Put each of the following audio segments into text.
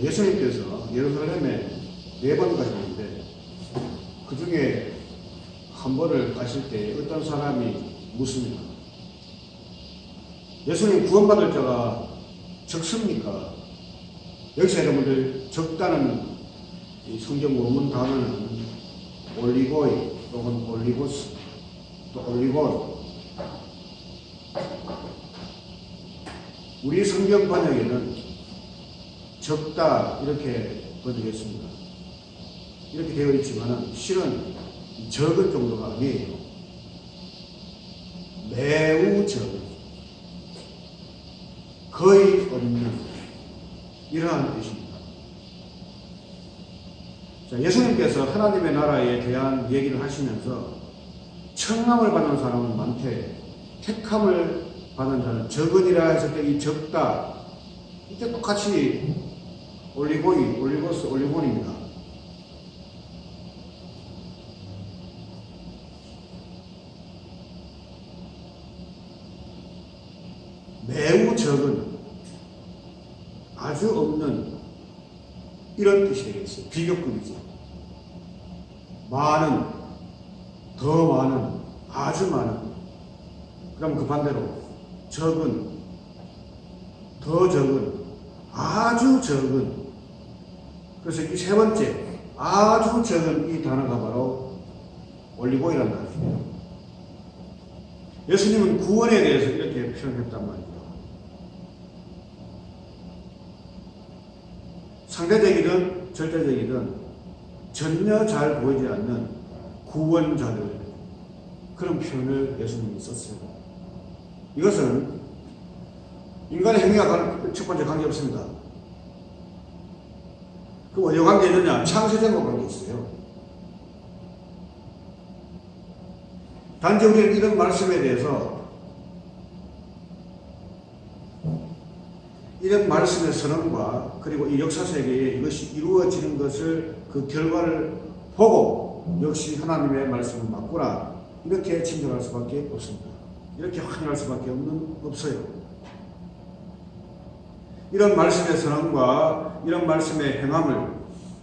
예수님께서 예루살렘에 4번 가셨는데 그 중에 한 번을 가실 때 어떤 사람이 묻습니다. 예수님 구원받을 자가 적습니까? 여기서 여러분들 적다는 이 성경 원문 단어는 올리고이 또는 올리고스 또 올리곤. 우리 성경 번역에는 적다 이렇게 번역했습니다. 이렇게 되어 있지만 실은 적은 정도가 아니에요. 매우 적은, 거의 없는 이러한 뜻입니다. 자, 예수님께서 하나님의 나라에 대한 얘기를 하시면서 청함을 받는 사람은 많되 택함을 받는 자는 적으니라 했을 때 이 적다 이때 똑같이 올리고이, 올리고스, 올리곤입니다. 매우 적은, 아주 없는 이런 뜻이 되겠어요. 비교급이죠. 많은, 더 많은, 아주 많은. 그럼 그 반대로 적은, 더 적은, 아주 적은. 그래서 이 세 번째 아주 적은 이 단어가 바로 올리고이라는 단어입니다. 예수님은 구원에 대해서 이렇게 표현했단 말입니다. 상대적이든 절대적이든 전혀 잘 보이지 않는 구원자들, 그런 표현을 예수님이 썼어요. 이것은 인간의 행위와 첫 번째 관계없습니다. 그 어디와 관계 있느냐? 창세전과 관계 있어요. 단지 우리는 이런 말씀에 대해서, 이런 말씀의 선언과 그리고 이 역사 세계에 이것이 이루어지는 것을, 그 결과를 보고 역시 하나님의 말씀은 맞구나, 이렇게 짐작할 수밖에 없습니다. 이렇게 확인할 수밖에 없어요. 이런 말씀의 선언과 이런 말씀의 행함을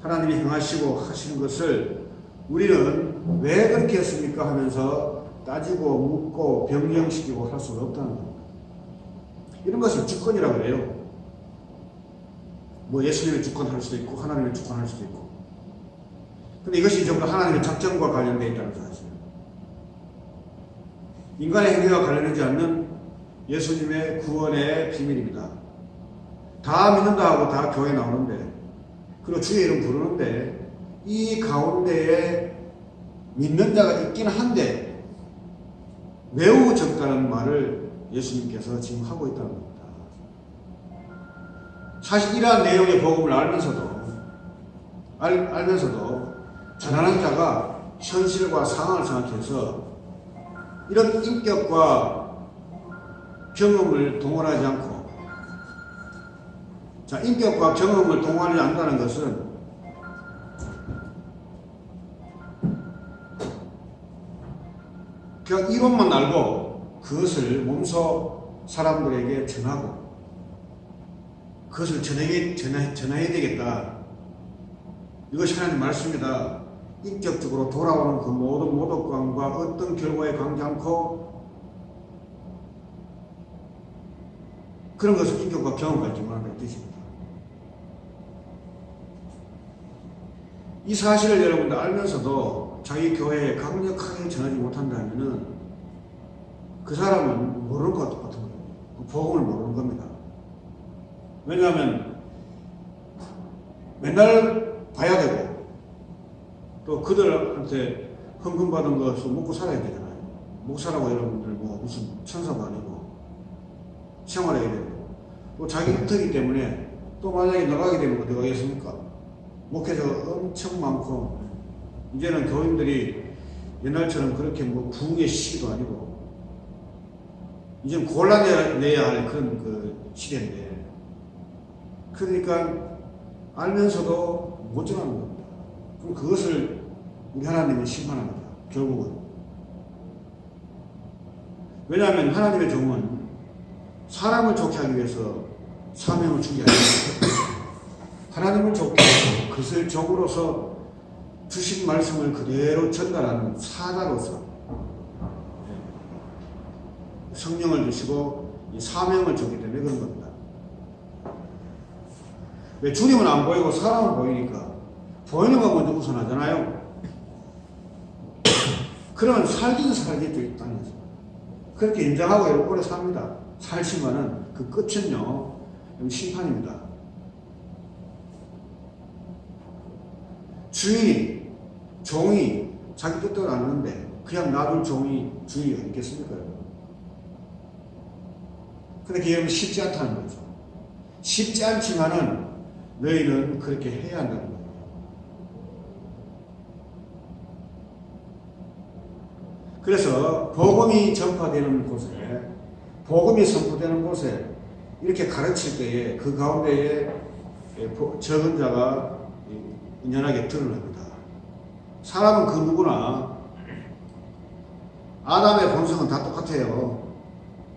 하나님이 행하시고 하시는 것을 우리는 왜 그렇게 했습니까 하면서 따지고 묻고 변경시키고 할 수가 없다는 겁니다. 이런 것을 주권이라고 해요. 뭐 예수님의 주권할 수도 있고 하나님의 주권할 수도 있고. 근데 이것이 전부 하나님의 작정과 관련되어 있다는 사실입니다. 인간의 행위와 관련되지 않는 예수님의 구원의 비밀입니다. 다 믿는다 하고 다 교회 나오는데, 그리고 주의 이름 부르는데, 이 가운데에 믿는 자가 있긴 한데 매우 적다는 말을 예수님께서 지금 하고 있다는 겁니다. 사실 이러한 내용의 복음을 알면서도 전하는 자가 현실과 상황을 생각해서 이런 인격과 경험을 동원하지 않고, 자, 인격과 경험을 동원하지 않는다는 것은 그냥 이론만 알고 그것을 몸소 사람들에게 전하고 그것을 전해야 되겠다. 이것이 하나님 말씀이다. 인격적으로 돌아오는 그 모든 모독감과 어떤 결과에 강지 않고 그런 것을 인격과 경험을 가지고 말한다는 뜻입니다. 이 사실을 여러분들 알면서도 자기 교회에 강력하게 전하지 못한다면은 그 사람은 모르는 것 같은 거예요. 그 복음을 모르는 겁니다. 왜냐하면 맨날 봐야 되고 또 그들한테 헌금받은 것을 먹고 살아야 되잖아요. 목사라고 여러분들 뭐 무슨 천사도 아니고 생활해야 되고 또 자기 일터이기 때문에 또 만약에 나가게 되면 어디 가겠습니까? 목회자가 엄청 많고 이제는 교인들이 옛날처럼 그렇게 뭐 부흥의 시기도 아니고 이제는 골라내야 할 그런 그 시대인데, 그러니까 알면서도 못 전하는 겁니다. 그럼 그것을 우리 하나님이 심판합니다. 결국은. 왜냐하면 하나님의 종은 사람을 좋게 하기 위해서 사명을 주게 아닙니다. 하나님을 족도 그것을 적으로서 주신 말씀을 그대로 전달하는 사자로서 성령을 주시고 이 사명을 줬기 때문에 그런 겁니다. 왜 주님은 안 보이고 사람은 보이니까 보이는 거 먼저 우선하잖아요. 그러면 살긴 살겠죠, 이 땅에서. 그렇게 인정하고 오래 삽니다. 살지만은 그 끝은요, 심판입니다. 주인이, 종이 자기 뜻대로 안 하는데 그냥 놔둘 종이 주인이 있겠습니까? 근데 그게 쉽지 않다는 거죠. 쉽지 않지만은 너희는 그렇게 해야 한다는 거예요. 그래서 복음이 전파되는 곳에, 복음이 선포되는 곳에 이렇게 가르칠 때에 그 가운데에 적은 자가 은연하게 드러납니다. 사람은 그 누구나 아담의 본성은 다 똑같아요.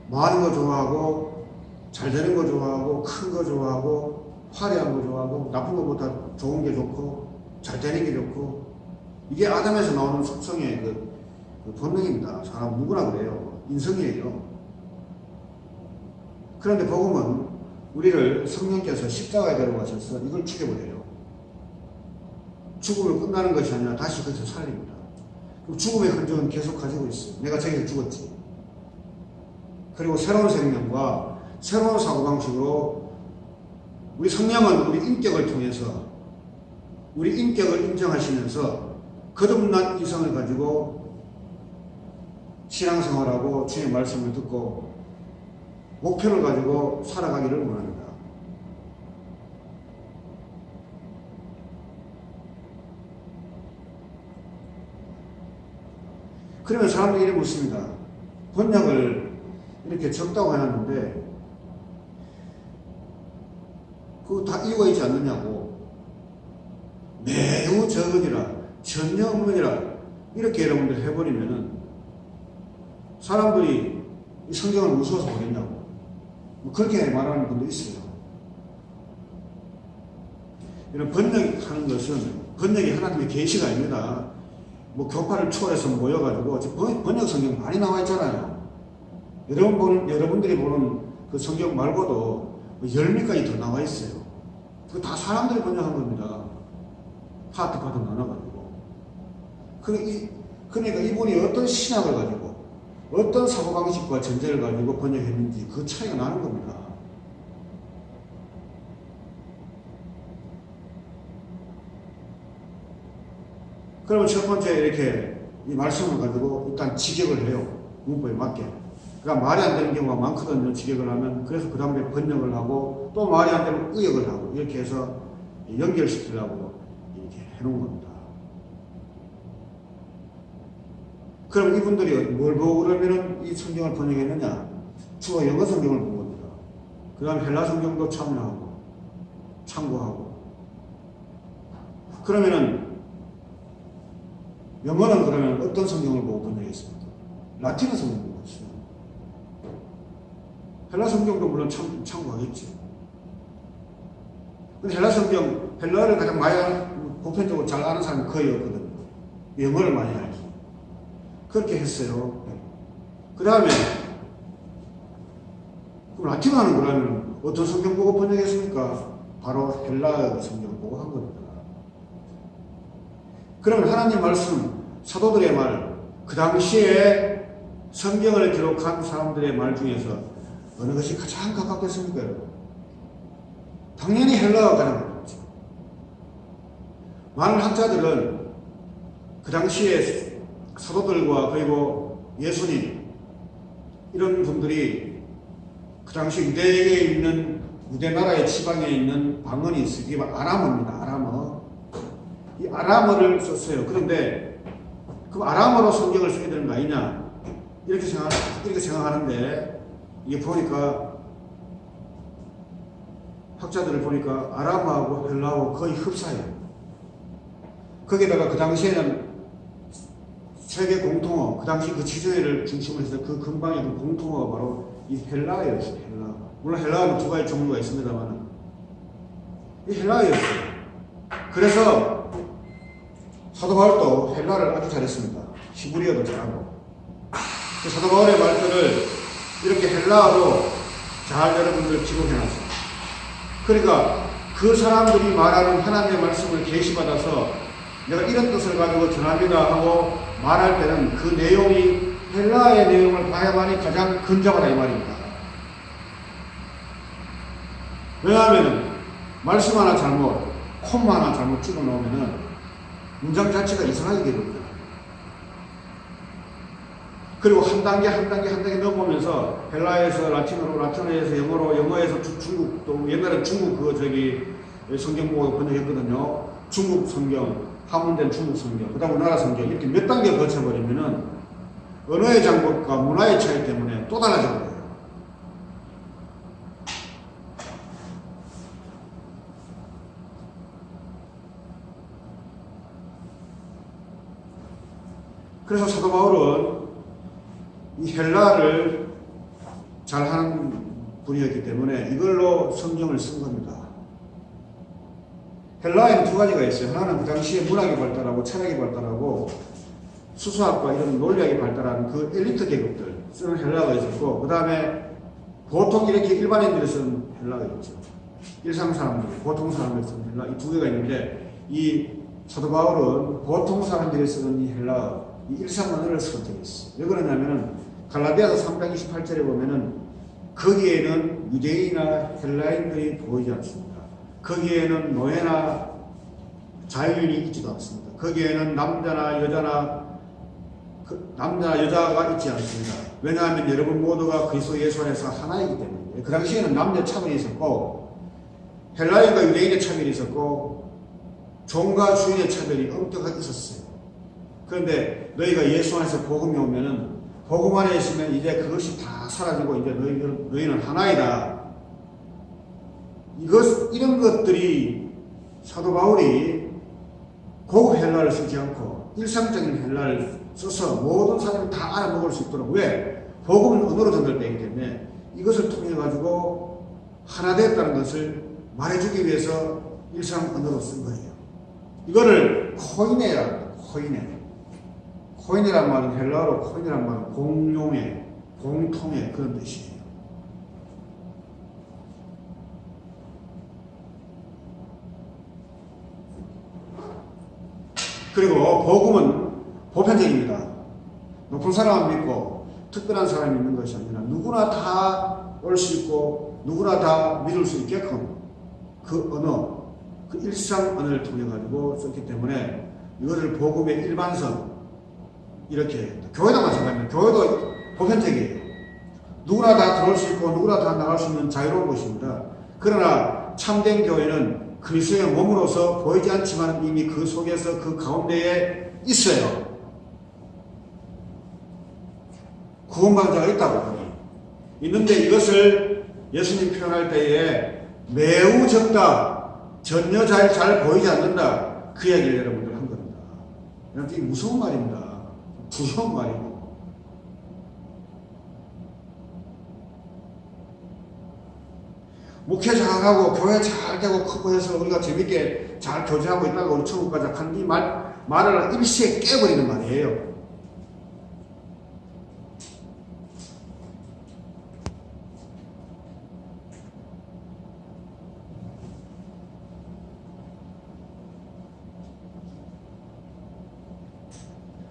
많은 거 좋아하고 잘 되는 거 좋아하고 큰 거 좋아하고 화려한 거 좋아하고 나쁜 것보다 좋은 게 좋고 잘 되는 게 좋고 이게 아담에서 나오는 속성의 그 본능입니다. 사람 누구나 그래요. 인성이에요. 그런데 복음은 우리를 성령께서 십자가에 데려가셔서 이걸 죽여버려요. 죽음을 끝나는 것이 아니라 다시 거기서 살립니다. 그럼 죽음의 흔적은 계속 가지고 있어요. 내가 저기서 죽었지. 그리고 새로운 생명과 새로운 사고방식으로 우리 성령은 우리 인격을 통해서 우리 인격을 인정하시면서 거듭난 이성을 가지고 신앙생활하고 주의 말씀을 듣고 목표를 가지고 살아가기를 원합니다. 그러면 사람들이 이래 묻습니다. 번역을 이렇게 적다고 해놨는데 그거 다 이유가 있지 않느냐고. 매우 적으니라 전혀 없느니라 이렇게 여러분들 해버리면은 사람들이 이 성경을 무서워서 보겠냐고. 뭐 그렇게 말하는 분도 있어요. 이런 번역하는 것은 번역이 하나님의 계시가 아닙니다. 뭐 교파를 초월해서 모여가지고 번역 성경 많이 나와 있잖아요. 여러분들이 보는 그 성경 말고도 10개까지 더 나와 있어요. 그거 다 사람들이 번역한 겁니다. 파트 나눠가지고. 그러니까 이분이 어떤 신학을 가지고 어떤 사고방식과 전제를 가지고 번역했는지 그 차이가 나는 겁니다. 그러면 첫 번째 이렇게 이 말씀을 가지고 일단 직역을 해요. 문법에 맞게. 그러니까 말이 안 되는 경우가 많거든요. 직역을 하면. 그래서 그 다음에 번역을 하고 또 말이 안 되면 의역을 하고 이렇게 해서 연결시키려고 이렇게 해놓은 겁니다. 그럼 이분들이 뭘 보고 그러면은 이 성경을 번역했느냐? 주로 영어 성경을 본 겁니다. 그 다음에 헬라 성경도 참고하고. 그러면은 영어는 그러면 어떤 성경을 보고 번역했습니까? 라틴어 성경을 보고 있어요. 헬라 성경도 물론 참고하겠죠. 근데 헬라 성경, 헬라를 가장 많이 보편적으로 잘 아는 사람이 거의 없거든요. 영어를 많이 알죠. 그렇게 했어요. 그 다음에 그럼 라틴어는 그러면 어떤 성경 보고 번역했습니까? 바로 헬라어 성경을 보고 한 겁니다. 그러면 하나님 말씀, 사도들의 말, 그 당시에 성경을 기록한 사람들의 말 중에서 어느 것이 가장 가깝겠습니까? 당연히 헬라어가 가장 가깝죠. 많은 학자들은 그 당시에 사도들과 그리고 예수님 이런 분들이 그 당시 유대에 있는 유대 나라의 지방에 있는 방언이 있어요. 이게 아람어입니다. 아람어. 이 아람어를 썼어요. 그런데 그 아람어로 성경을 써야 되는 거 아니냐 이렇게 생각하는데 이게 보니까 학자들을 보니까 아람어하고 헬라어하고 거의 흡사해요. 거기다가 그 당시에는 세계 공통어, 그 당시 그 지도회를 중심으로 해서 그 근방의 그 공통어가 바로 이 헬라어였어요. 헬라어. 물론 헬라어는 두 가지 종류가 있습니다만 이 헬라어였어요. 그래서 사도 바울도 헬라어를 아주 잘했습니다. 히브리어도 잘하고. 사도 바울의 말들을 이렇게 헬라어로 잘 여러분들 기록해놨어요. 그러니까 그 사람들이 말하는 하나님의 말씀을 계시받아서 내가 이런 뜻을 가지고 전합니다 하고 말할 때는 그 내용이 헬라어의 내용을 봐야만이 가장 근접하다 이 말입니다. 왜냐하면 말씀 하나 잘못, 콤마 하나 잘못 찍어 놓으면 문장 자체가 이상하게 되거든요. 그리고 한 단계 넘어오면서 헬라에서 라틴어로, 라틴어에서 영어로, 영어에서 중국, 또 옛날에 중국 성경 보고 번역했거든요. 중국 성경, 한문된 중국 성경, 그 다음 우리나라 성경 이렇게 몇 단계 거쳐버리면은 언어의 장벽과 문화의 차이 때문에 또 달라져버려요. 그래서 사도 바울은 이 헬라를 잘하는 분이었기 때문에 이걸로 성경을 쓴 겁니다. 헬라에는 두 가지가 있어요. 하나는 그 당시에 문학이 발달하고 철학이 발달하고 수수학과 이런 논리학이 발달한 그 엘리트 계급들 쓰는 헬라어가 있었고, 그 다음에 보통 이렇게 일반인들이 쓰는 헬라어가 있죠. 일상 사람들, 보통 사람들이 쓰는 헬라어, 이 두 개가 있는데, 이 사도 바울은 보통 사람들이 쓰는 이 헬라어, 이 일상 언어를 선택했어요. 왜 그러냐면은 갈라디아서 328절에 보면은 거기에는 유대인이나 헬라인들이 보이지 않습니다. 거기에는 노예나 자유인이 있지도 않습니다. 거기에는 남자나 여자가 있지 않습니다. 왜냐하면 여러분 모두가 그리스도 예수 안에서 하나이기 때문에. 그 당시에는 남녀 차별이 있었고 헬라인과 유대인의 차별이 있었고 종과 주인의 차별이 엄격하게 있었어요. 그런데 너희가 예수 안에서 복음이 오면은 복음 안에 있으면 이제 그것이 다 사라지고 이제 너희는 하나이다. 이런 것들이 사도 바울이 고급 헬라를 쓰지 않고 일상적인 헬라를 써서 모든 사람이 다 알아먹을 수 있도록. 왜? 복음은 언어로 전달되기 때문에 이것을 통해 가지고 하나 되었다는 것을 말해주기 위해서 일상 언어로 쓴 거예요. 이거를 코이네라고 합니다. 코이네란 말은 헬라어로 코이네란 말은 공용의, 공통의 그런 뜻이에요. 그리고 복음은 보편적입니다. 높은 사람을 믿고 특별한 사람이 있는 것이 아니라 누구나 다 올 수 있고 누구나 다 믿을 수 있게끔 그 언어, 그 일상 언어를 통해 가지고 썼기 때문에 이것을 복음의 일반성 이렇게, 교회도 마찬가지입니다. 교회도 보편적이에요. 누구나 다 들어올 수 있고 누구나 다 나갈 수 있는 자유로운 것입니다. 그러나 참된 교회는 그리스도의 몸으로서 보이지 않지만 이미 그 속에서 그 가운데에 있어요. 구원받자가 있다고. 있는데 이것을 예수님 표현할 때에 매우 적다, 전혀 잘 보이지 않는다, 그 이야기를 여러분들 한 겁니다. 여러분 이게 무서운 말입니다. 두려운 말이고. 목회 잘하고 교회 잘 되고 크고 해서 우리가 재밌게 잘 교제하고 있다가 우리 천국 가자 하는 이 말을 일시에 깨버리는 말이에요.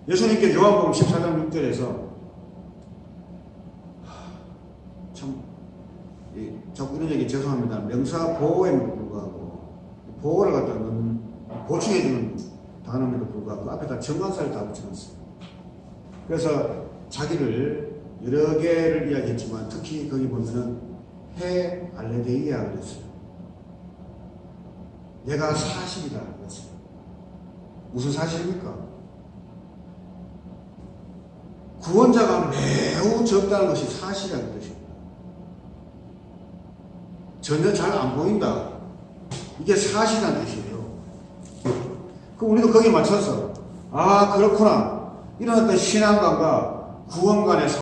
예수님께 요한복음 14장 6절에서 참 자꾸 이런 얘기 죄송합니다. 명사 보호에도 불구하고 보호를 갖다 넣는 보충해주는 단어에도 불구하고 앞에다 정관사를 다 붙여놨어요. 그래서 자기를 여러 개를 이야기했지만 특히 거기 보면은 해 알레데이아 그랬어요. 내가 사실이다 그랬어요. 무슨 사실입니까? 구원자가 매우 적다는 것이 사실이라는 뜻입니다. 전혀 잘 안 보인다. 이게 사실이라는 뜻이에요. 그럼 우리도 거기에 맞춰서 아 그렇구나. 이런 어떤 신앙관과 구원 간의